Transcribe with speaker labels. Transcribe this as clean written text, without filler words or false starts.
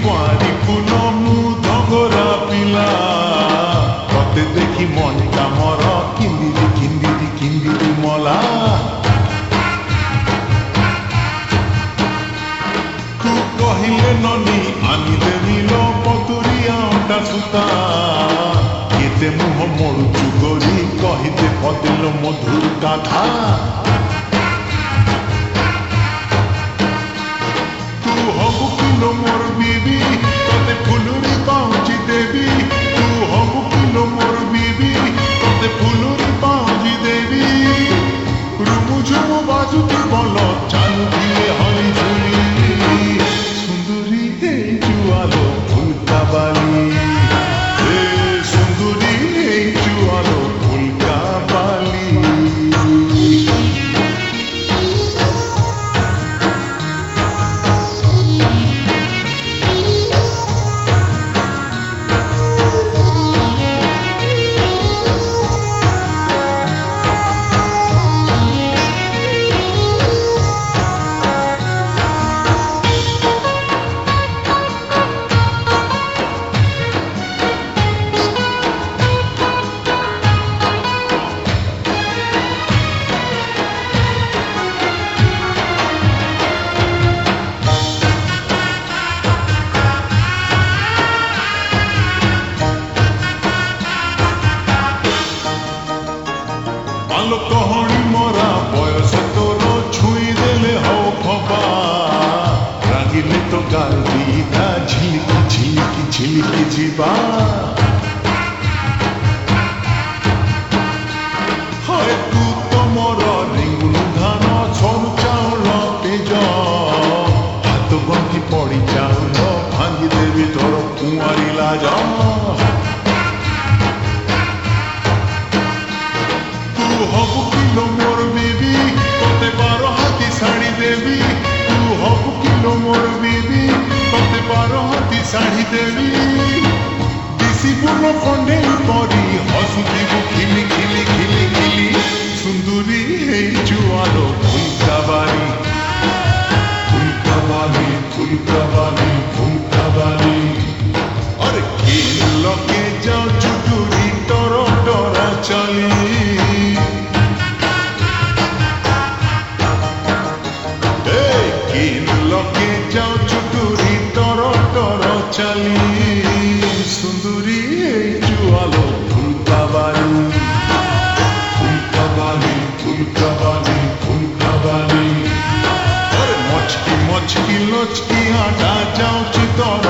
Speaker 1: କୁଆଁରୀ ଫୁଲ ମୁଁ ଧଗରା ପିଲା ତତେ ଦେଖି ମନଟା ମୋର କିନ୍ଦିରି କିନ୍ଦିରି କିନ୍ଦିରି ମଲା। ତୁ କହିଲେ ନନି ଆନିଦେବି ଲୋ ପତୁରିଆ ଅଣ୍ଟା ସୂତା କେତେ ମୁହଁ ମୋଡୁଛୁ ଗୋରି କହିଦେ ପଦେଲ ମଧୁର ଗାଥା। ତୁ ହବୁ କିଲୋ ମୋର ବିବି ତତେ ଫୁଲୁରି ପାଉଁଜି ଦେବି। ତୁ ହବୁ କିଲୋ ମୋର ବିବି ତତେ ଫୁଲୁରି ପାଉଁଜି ଦେବି। ରୁମୁ ଝୁମୁ ବାଜୁଛି ଭଲ ଚାଲୁଥିଲେ ହରି ଝୁଲି ସୁନ୍ଦରୀ ହେଇଛୁ ଆଲୋ ଫୁଲକା ବାଲି। ସୁନ୍ଦରୀ ହେଇଛୁ ଆଲୋ ଫୁଲକା ବାଲି। আলো কহনি মরা বয়স তোর ছুঁই দেলে হও খবা রাগিলে তো গাল দিতা ঝিলিকি ঝিলিকি ঝিলিকি ଯିବା। হয় তু তো মোর রিঙ্গুলু ধান সরু চাউল তেজ হাত গন্থি পড়ি চাউল ভাঙি দেবি তোর কুঁয়ারি লাজ। হবু কিলো মোর বিবি তোতে 12 হাতি শাড়ি দেবি। তু হবু কিলো মোর বিবি তোতে 12 হাতি শাড়ি দেবি। দিশি পুন খন্ডে পরি হসুথিবু খিলি খিলি খিলি খিলি সুন্দরী ହେଇଛୁ আলো ফুলকা বালি। ফুলকা বালি ফুলকা বালি ফুলকা বালি। আরে কি লগে যাও চুটুরি টর টরা চলি। লগে যাও চুটুরি টর টর চালি সুন্দরী ହେଇଛୁ আলো ফুলকা বালি। ফুলকা বালি ফুলকা বালি ফুলকা বালি। মচকি মচকি লচকি আটা যাଉଛି ତର